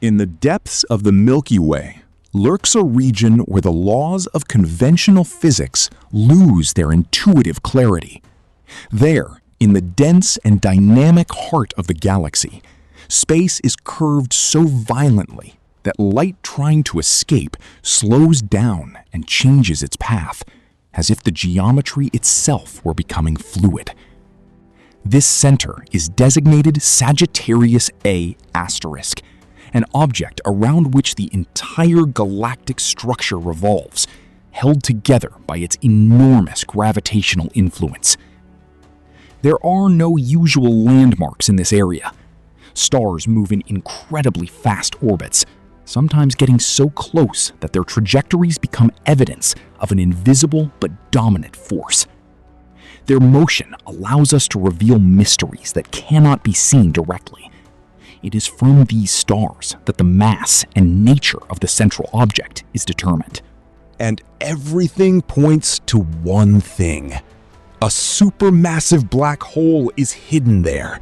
In the depths of the Milky Way lurks a region where the laws of conventional physics lose their intuitive clarity. There, in the dense and dynamic heart of the galaxy, space is curved so violently that light trying to escape slows down and changes its path, as if the geometry itself were becoming fluid. This center is designated Sagittarius A*, an object around which the entire galactic structure revolves, held together by its enormous gravitational influence. There are no usual landmarks in this area. Stars move in incredibly fast orbits, sometimes getting so close that their trajectories become evidence of an invisible but dominant force. Their motion allows us to reveal mysteries that cannot be seen directly. It is from these stars that the mass and nature of the central object is determined. And everything points to one thing. A supermassive black hole is hidden there,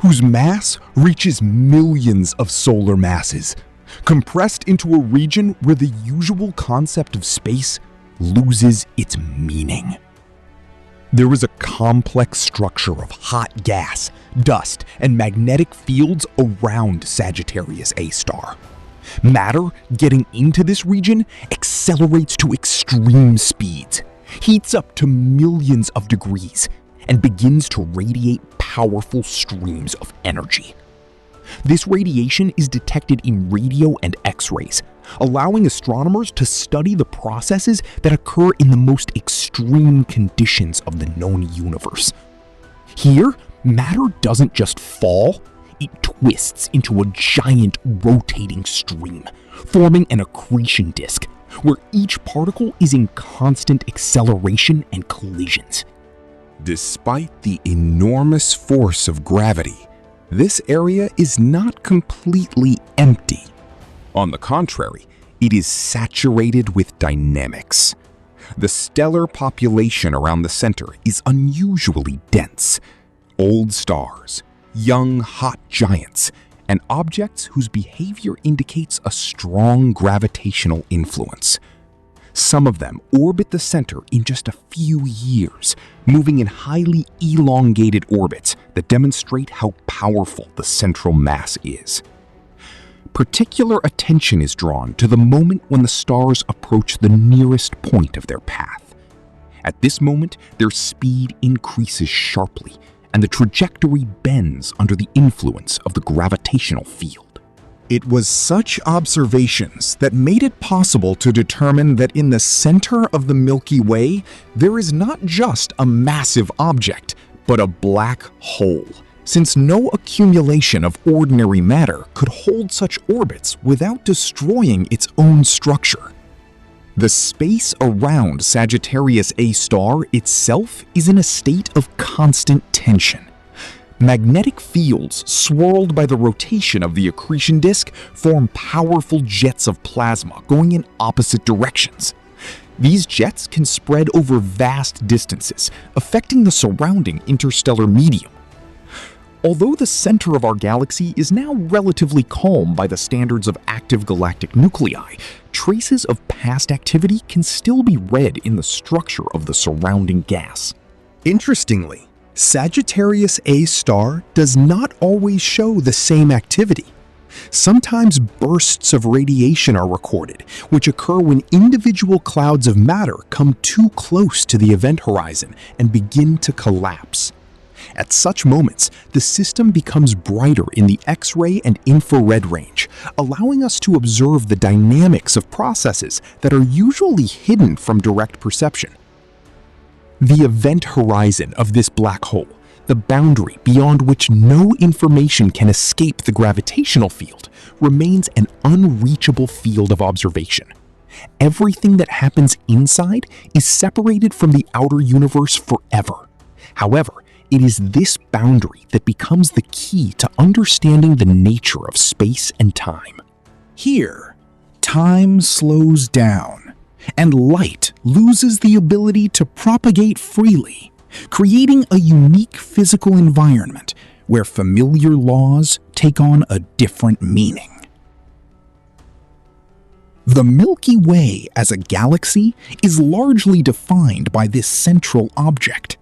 whose mass reaches millions of solar masses, compressed into a region where the usual concept of space loses its meaning. There is a complex structure of hot gas, dust, and magnetic fields around Sagittarius A star. Matter getting into this region accelerates to extreme speeds, heats up to millions of degrees, and begins to radiate powerful streams of energy. This radiation is detected in radio and X-rays, allowing astronomers to study the processes that occur in the most extreme conditions of the known universe. Here, matter doesn't just fall, it twists into a giant rotating stream, forming an accretion disk, where each particle is in constant acceleration and collisions. Despite the enormous force of gravity, this area is not completely empty. On the contrary, it is saturated with dynamics. The stellar population around the center is unusually dense. Old stars, young hot giants, and objects whose behavior indicates a strong gravitational influence. Some of them orbit the center in just a few years, moving in highly elongated orbits that demonstrate how powerful the central mass is. Particular attention is drawn to the moment when the stars approach the nearest point of their path. At this moment, their speed increases sharply, and the trajectory bends under the influence of the gravitational field. It was such observations that made it possible to determine that in the center of the Milky Way, there is not just a massive object, but a black hole, since no accumulation of ordinary matter could hold such orbits without destroying its own structure. The space around Sagittarius A star itself is in a state of constant tension. Magnetic fields swirled by the rotation of the accretion disk form powerful jets of plasma going in opposite directions. These jets can spread over vast distances, affecting the surrounding interstellar medium. Although the center of our galaxy is now relatively calm by the standards of active galactic nuclei, traces of past activity can still be read in the structure of the surrounding gas. Interestingly, Sagittarius A star does not always show the same activity. Sometimes bursts of radiation are recorded, which occur when individual clouds of matter come too close to the event horizon and begin to collapse. At such moments, the system becomes brighter in the X-ray and infrared range, allowing us to observe the dynamics of processes that are usually hidden from direct perception. The event horizon of this black hole, the boundary beyond which no information can escape the gravitational field, remains an unreachable field of observation. Everything that happens inside is separated from the outer universe forever. However, it is this boundary that becomes the key to understanding the nature of space and time. Here, time slows down, and light loses the ability to propagate freely, creating a unique physical environment where familiar laws take on a different meaning. The Milky Way as a galaxy is largely defined by this central object.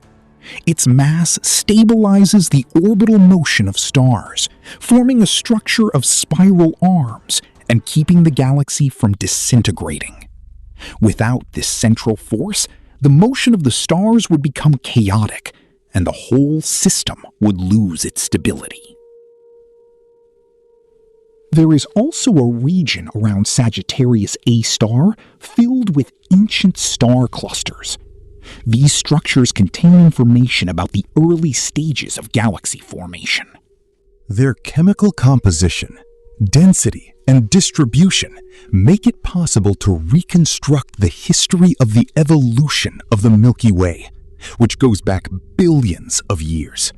Its mass stabilizes the orbital motion of stars, forming a structure of spiral arms and keeping the galaxy from disintegrating. Without this central force, the motion of the stars would become chaotic, and the whole system would lose its stability. There is also a region around Sagittarius A star filled with ancient star clusters. These structures contain information about the early stages of galaxy formation. Their chemical composition, density, and distribution make it possible to reconstruct the history of the evolution of the Milky Way, which goes back billions of years.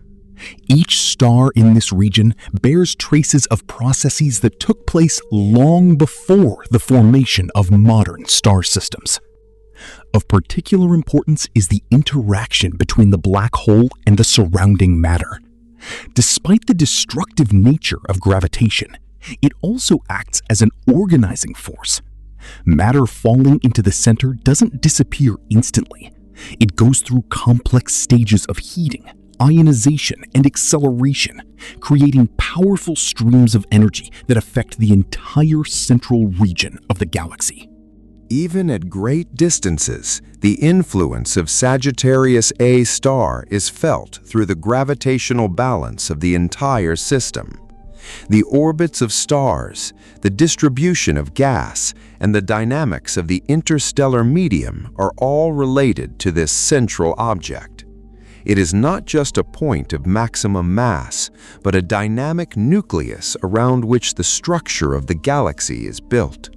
Each star in this region bears traces of processes that took place long before the formation of modern star systems. Of particular importance is the interaction between the black hole and the surrounding matter. Despite the destructive nature of gravitation, it also acts as an organizing force. Matter falling into the center doesn't disappear instantly. It goes through complex stages of heating, ionization, and acceleration, creating powerful streams of energy that affect the entire central region of the galaxy. Even at great distances, the influence of Sagittarius A star is felt through the gravitational balance of the entire system. The orbits of stars, the distribution of gas, and the dynamics of the interstellar medium are all related to this central object. It is not just a point of maximum mass, but a dynamic nucleus around which the structure of the galaxy is built.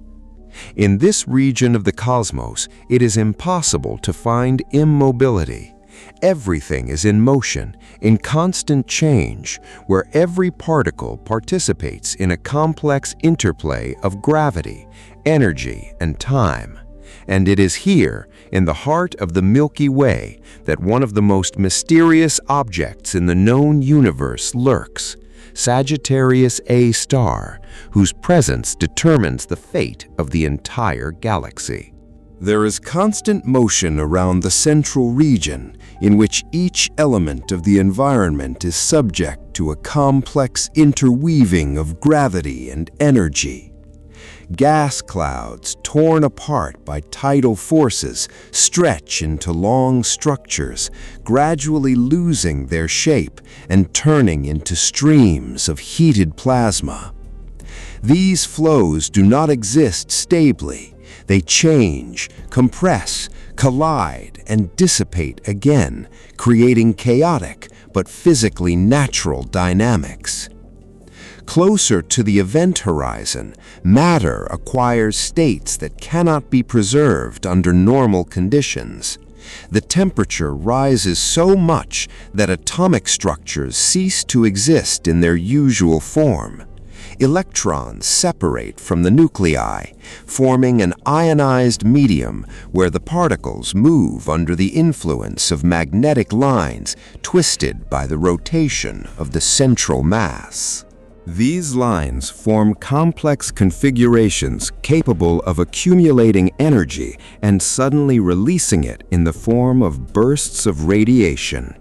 In this region of the cosmos, it is impossible to find immobility. Everything is in motion, in constant change, where every particle participates in a complex interplay of gravity, energy, and time. And it is here, in the heart of the Milky Way, that one of the most mysterious objects in the known universe lurks, Sagittarius A star, whose presence determines the fate of the entire galaxy. There is constant motion around the central region, in which each element of the environment is subject to a complex interweaving of gravity and energy. Gas clouds, torn apart by tidal forces, stretch into long structures, gradually losing their shape and turning into streams of heated plasma. These flows do not exist stably. They change, compress, collide, and dissipate again, creating chaotic but physically natural dynamics. Closer to the event horizon, matter acquires states that cannot be preserved under normal conditions. The temperature rises so much that atomic structures cease to exist in their usual form. Electrons separate from the nuclei, forming an ionized medium where the particles move under the influence of magnetic lines twisted by the rotation of the central mass. These lines form complex configurations capable of accumulating energy and suddenly releasing it in the form of bursts of radiation.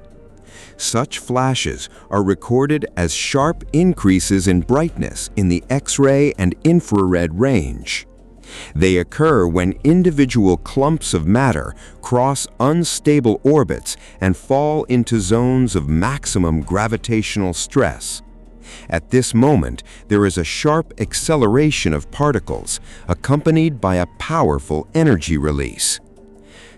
Such flashes are recorded as sharp increases in brightness in the X-ray and infrared range. They occur when individual clumps of matter cross unstable orbits and fall into zones of maximum gravitational stress. At this moment, there is a sharp acceleration of particles, accompanied by a powerful energy release.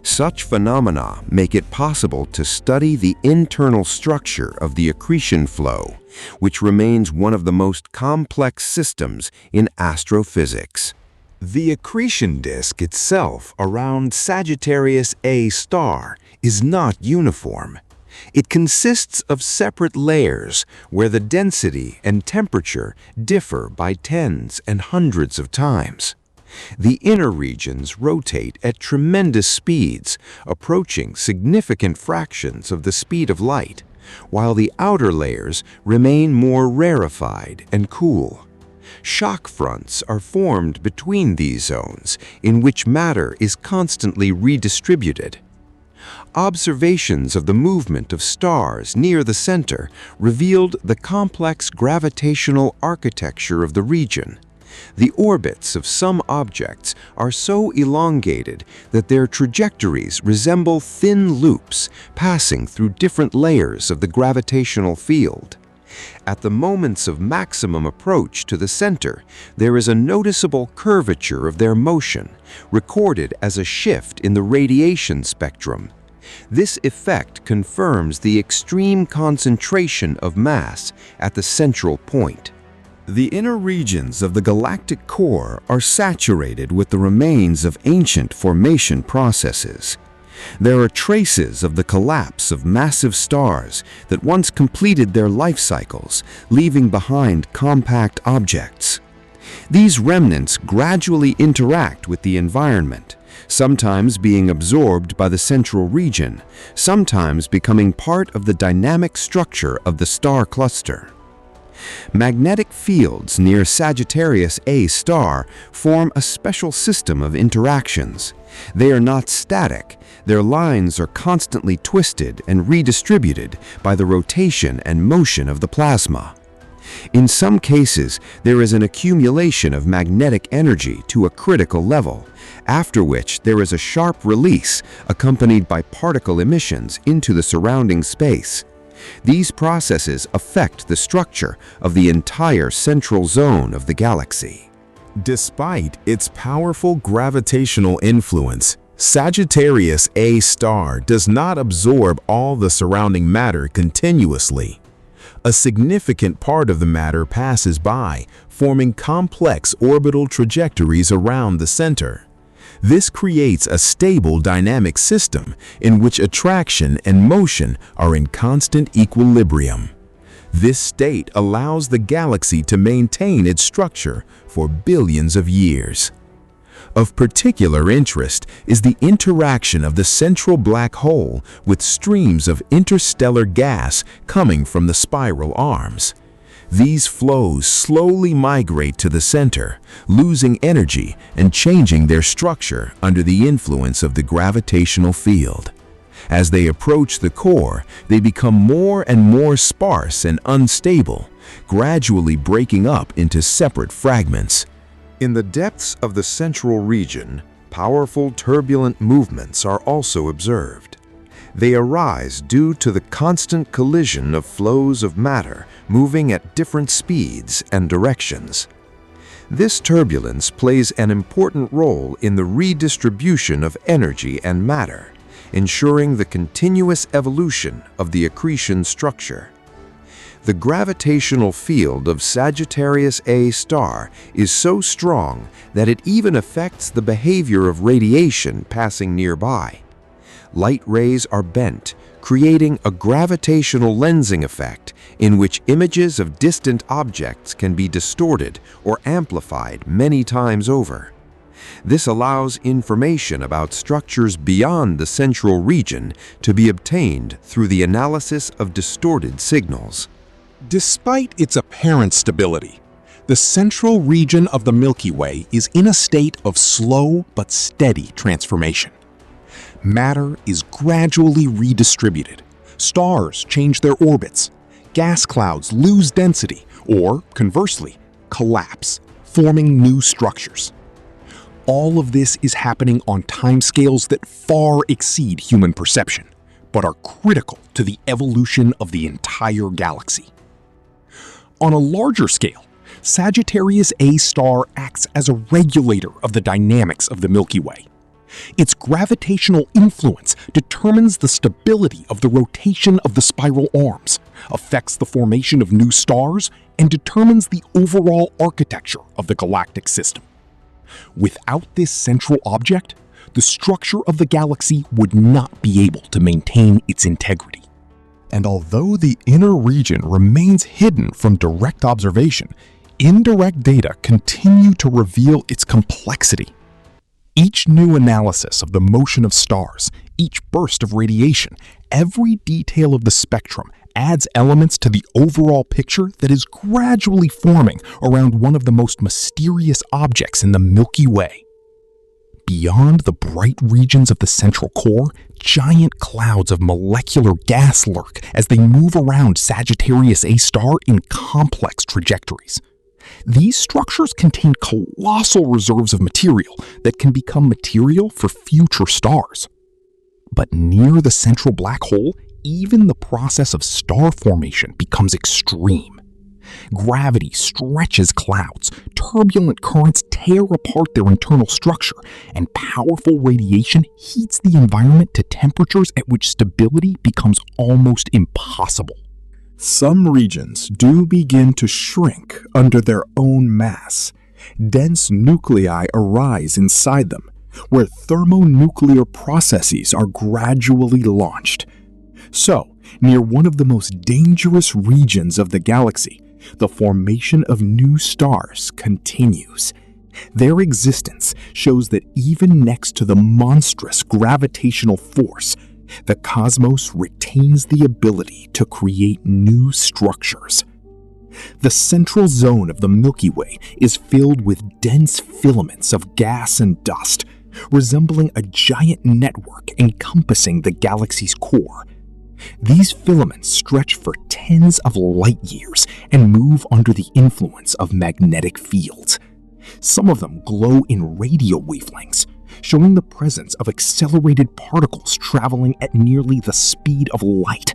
Such phenomena make it possible to study the internal structure of the accretion flow, which remains one of the most complex systems in astrophysics. The accretion disk itself around Sagittarius A star is not uniform. It consists of separate layers where the density and temperature differ by tens and hundreds of times. The inner regions rotate at tremendous speeds, approaching significant fractions of the speed of light, while the outer layers remain more rarefied and cool. Shock fronts are formed between these zones, in which matter is constantly redistributed. Observations of the movement of stars near the center revealed the complex gravitational architecture of the region. The orbits of some objects are so elongated that their trajectories resemble thin loops passing through different layers of the gravitational field. At the moments of maximum approach to the center, there is a noticeable curvature of their motion, recorded as a shift in the radiation spectrum. This effect confirms the extreme concentration of mass at the central point. The inner regions of the galactic core are saturated with the remains of ancient formation processes. There are traces of the collapse of massive stars that once completed their life cycles, leaving behind compact objects. These remnants gradually interact with the environment, sometimes being absorbed by the central region, sometimes becoming part of the dynamic structure of the star cluster. Magnetic fields near Sagittarius A star form a special system of interactions. They are not static. Their lines are constantly twisted and redistributed by the rotation and motion of the plasma. In some cases, there is an accumulation of magnetic energy to a critical level, after which there is a sharp release accompanied by particle emissions into the surrounding space. These processes affect the structure of the entire central zone of the galaxy. Despite its powerful gravitational influence, Sagittarius A star does not absorb all the surrounding matter continuously. A significant part of the matter passes by, forming complex orbital trajectories around the center. This creates a stable dynamic system in which attraction and motion are in constant equilibrium. This state allows the galaxy to maintain its structure for billions of years. Of particular interest is the interaction of the central black hole with streams of interstellar gas coming from the spiral arms. These flows slowly migrate to the center, losing energy and changing their structure under the influence of the gravitational field. As they approach the core, they become more and more sparse and unstable, gradually breaking up into separate fragments. In the depths of the central region, powerful turbulent movements are also observed. They arise due to the constant collision of flows of matter moving at different speeds and directions. This turbulence plays an important role in the redistribution of energy and matter, ensuring the continuous evolution of the accretion structure. The gravitational field of Sagittarius A star is so strong that it even affects the behavior of radiation passing nearby. Light rays are bent, creating a gravitational lensing effect in which images of distant objects can be distorted or amplified many times over. This allows information about structures beyond the central region to be obtained through the analysis of distorted signals. Despite its apparent stability, the central region of the Milky Way is in a state of slow but steady transformation. Matter is gradually redistributed. Stars change their orbits. Gas clouds lose density, or conversely, collapse, forming new structures. All of this is happening on timescales that far exceed human perception, but are critical to the evolution of the entire galaxy. On a larger scale, Sagittarius A star acts as a regulator of the dynamics of the Milky Way. Its gravitational influence determines the stability of the rotation of the spiral arms, affects the formation of new stars, and determines the overall architecture of the galactic system. Without this central object, the structure of the galaxy would not be able to maintain its integrity. And although the inner region remains hidden from direct observation, indirect data continue to reveal its complexity. Each new analysis of the motion of stars, each burst of radiation, every detail of the spectrum adds elements to the overall picture that is gradually forming around one of the most mysterious objects in the Milky Way. Beyond the bright regions of the central core, giant clouds of molecular gas lurk as they move around Sagittarius A star in complex trajectories. These structures contain colossal reserves of material that can become material for future stars. But near the central black hole, even the process of star formation becomes extreme. Gravity stretches clouds, turbulent currents tear apart their internal structure, and powerful radiation heats the environment to temperatures at which stability becomes almost impossible. Some regions do begin to shrink under their own mass. Dense nuclei arise inside them, where thermonuclear processes are gradually launched. So, near one of the most dangerous regions of the galaxy, the formation of new stars continues. Their existence shows that even next to the monstrous gravitational force, the cosmos retains the ability to create new structures. The central zone of the Milky Way is filled with dense filaments of gas and dust, resembling a giant network encompassing the galaxy's core. These filaments stretch for tens of light years and move under the influence of magnetic fields. Some of them glow in radio wavelengths, showing the presence of accelerated particles traveling at nearly the speed of light.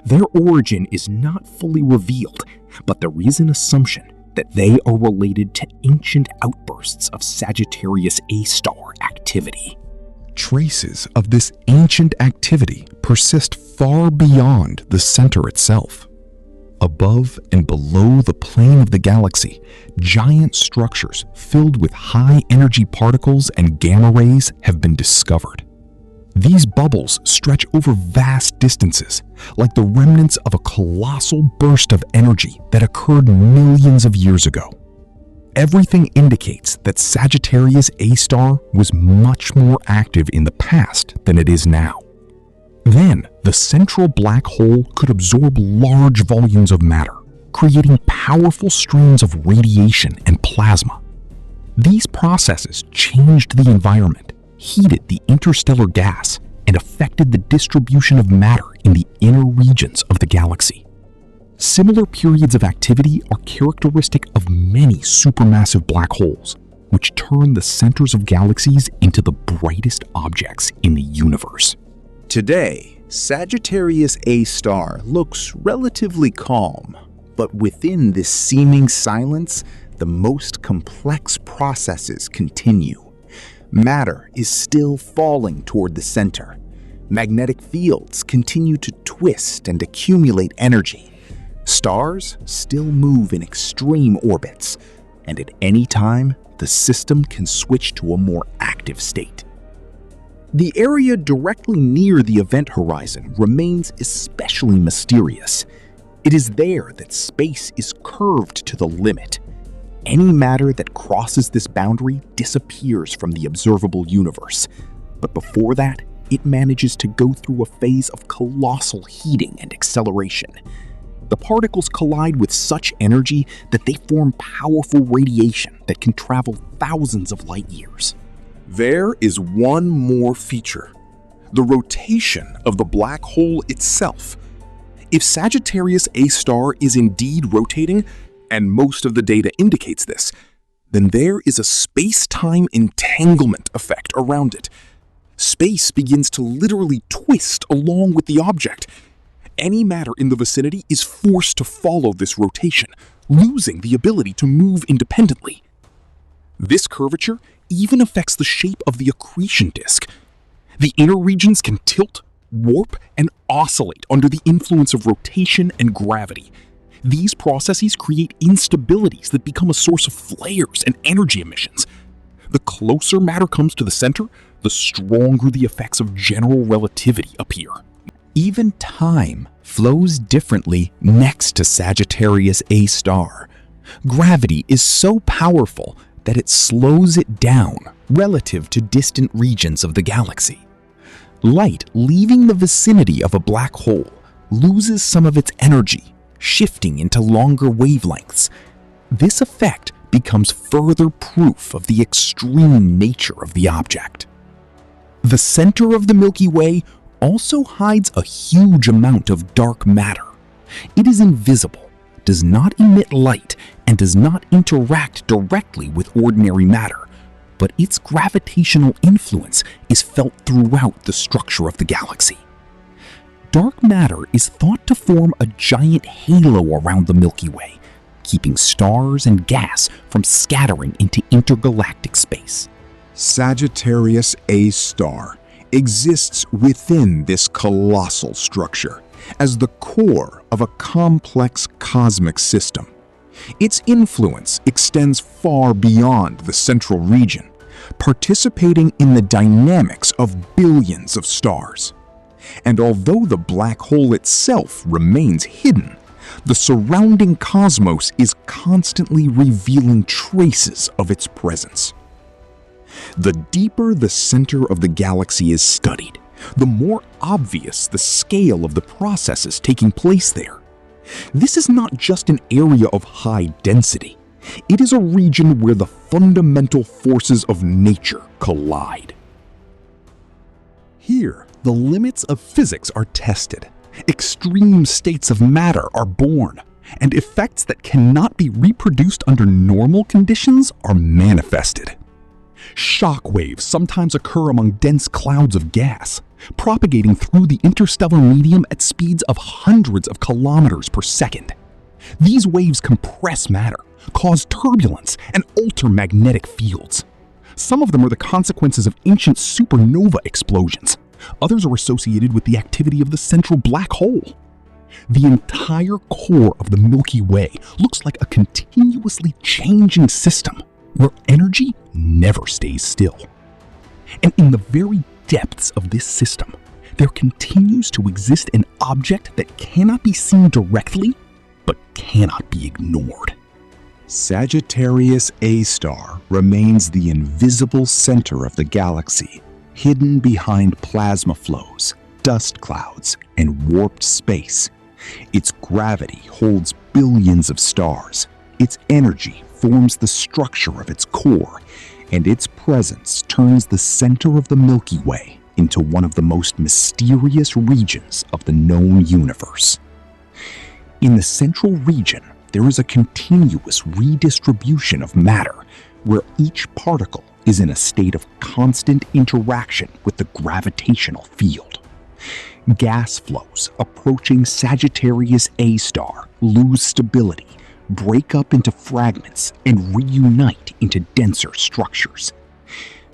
Their origin is not fully revealed, but there is an assumption that they are related to ancient outbursts of Sagittarius A star activity. Traces of this ancient activity persist far beyond the center itself. Above and below the plane of the galaxy, giant structures filled with high-energy particles and gamma rays have been discovered. These bubbles stretch over vast distances, like the remnants of a colossal burst of energy that occurred millions of years ago. Everything indicates that Sagittarius A star was much more active in the past than it is now. Then, the central black hole could absorb large volumes of matter, creating powerful streams of radiation and plasma. These processes changed the environment, heated the interstellar gas, and affected the distribution of matter in the inner regions of the galaxy. Similar periods of activity are characteristic of many supermassive black holes, which turn the centers of galaxies into the brightest objects in the universe. Today, Sagittarius A star looks relatively calm, but within this seeming silence, the most complex processes continue. Matter is still falling toward the center. Magnetic fields continue to twist and accumulate energy. Stars still move in extreme orbits, and at any time, the system can switch to a more active state. The area directly near the event horizon remains especially mysterious. It is there that space is curved to the limit. Any matter that crosses this boundary disappears from the observable universe. But before that, it manages to go through a phase of colossal heating and acceleration. The particles collide with such energy that they form powerful radiation that can travel thousands of light years. There is one more feature: the rotation of the black hole itself. If Sagittarius A star is indeed rotating, and most of the data indicates this, then there is a space-time entanglement effect around it. Space begins to literally twist along with the object. Any matter in the vicinity is forced to follow this rotation, losing the ability to move independently. This curvature even affects the shape of the accretion disk. The inner regions can tilt, warp, and oscillate under the influence of rotation and gravity. These processes create instabilities that become a source of flares and energy emissions. The closer matter comes to the center, the stronger the effects of general relativity appear. Even time flows differently next to Sagittarius A star. Gravity is so powerful that it slows it down relative to distant regions of the galaxy. Light leaving the vicinity of a black hole loses some of its energy, shifting into longer wavelengths. This effect becomes further proof of the extreme nature of the object. The center of the Milky Way also hides a huge amount of dark matter. It is invisible, does not emit light, and does not interact directly with ordinary matter, but its gravitational influence is felt throughout the structure of the galaxy. Dark matter is thought to form a giant halo around the Milky Way, keeping stars and gas from scattering into intergalactic space. Sagittarius A star exists within this colossal structure as the core of a complex cosmic system. Its influence extends far beyond the central region, participating in the dynamics of billions of stars. And although the black hole itself remains hidden, the surrounding cosmos is constantly revealing traces of its presence. The deeper the center of the galaxy is studied, the more obvious the scale of the processes taking place there. This is not just an area of high density. It is a region where the fundamental forces of nature collide. Here, the limits of physics are tested, extreme states of matter are born, and effects that cannot be reproduced under normal conditions are manifested. Shock waves sometimes occur among dense clouds of gas, propagating through the interstellar medium at speeds of hundreds of kilometers per second. These waves compress matter, cause turbulence, and alter magnetic fields. Some of them are the consequences of ancient supernova explosions. Others are associated with the activity of the central black hole. The entire core of the Milky Way looks like a continuously changing system where energy never stays still. And in the very depths of this system, there continues to exist an object that cannot be seen directly, but cannot be ignored. Sagittarius A star remains the invisible center of the galaxy, hidden behind plasma flows, dust clouds, and warped space. Its gravity holds billions of stars, its energy forms the structure of its core, and its presence turns the center of the Milky Way into one of the most mysterious regions of the known universe. In the central region, there is a continuous redistribution of matter, where each particle is in a state of constant interaction with the gravitational field. Gas flows approaching Sagittarius A star lose stability, break up into fragments, and reunite into denser structures.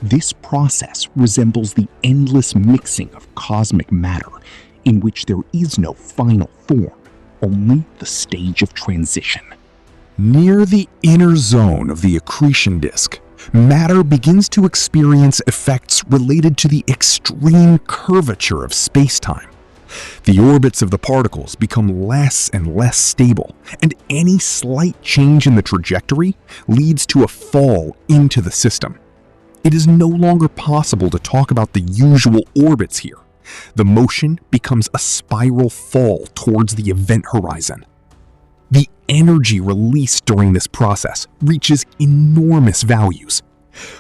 This process resembles the endless mixing of cosmic matter, in which there is no final form, only the stage of transition. Near the inner zone of the accretion disk, matter begins to experience effects related to the extreme curvature of spacetime. The orbits of the particles become less and less stable, and any slight change in the trajectory leads to a fall into the system. It is no longer possible to talk about the usual orbits here. The motion becomes a spiral fall towards the event horizon. The energy released during this process reaches enormous values.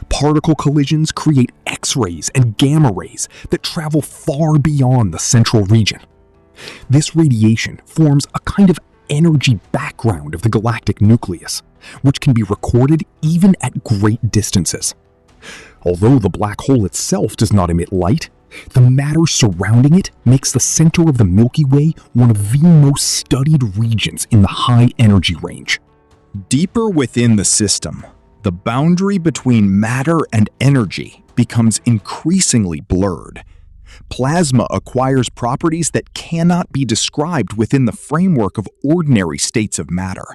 Particle collisions create X-rays and gamma rays that travel far beyond the central region. This radiation forms a kind of energy background of the galactic nucleus, which can be recorded even at great distances. Although the black hole itself does not emit light, the matter surrounding it makes the center of the Milky Way one of the most studied regions in the high energy range. Deeper within the system, the boundary between matter and energy becomes increasingly blurred. Plasma acquires properties that cannot be described within the framework of ordinary states of matter.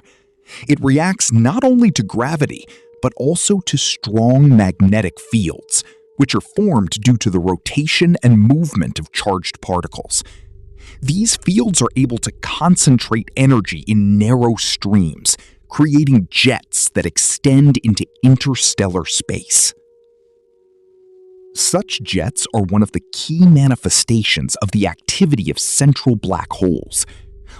It reacts not only to gravity, but also to strong magnetic fields, which are formed due to the rotation and movement of charged particles. These fields are able to concentrate energy in narrow streams, creating jets that extend into interstellar space. Such jets are one of the key manifestations of the activity of central black holes.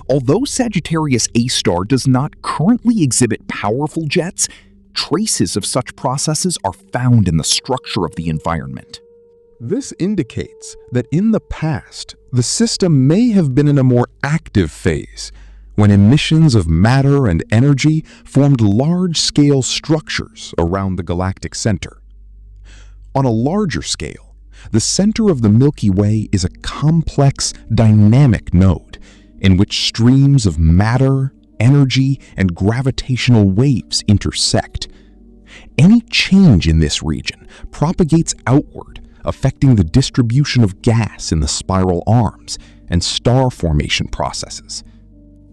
Although Sagittarius A star does not currently exhibit powerful jets, traces of such processes are found in the structure of the environment. This indicates that in the past, the system may have been in a more active phase, when emissions of matter and energy formed large-scale structures around the galactic center. On a larger scale, the center of the Milky Way is a complex, dynamic node in which streams of matter, energy, and gravitational waves intersect. Any change in this region propagates outward, affecting the distribution of gas in the spiral arms and star formation processes.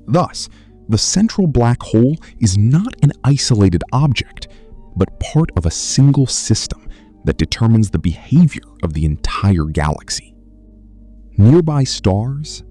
Thus, the central black hole is not an isolated object, but part of a single system that determines the behavior of the entire galaxy. Nearby stars,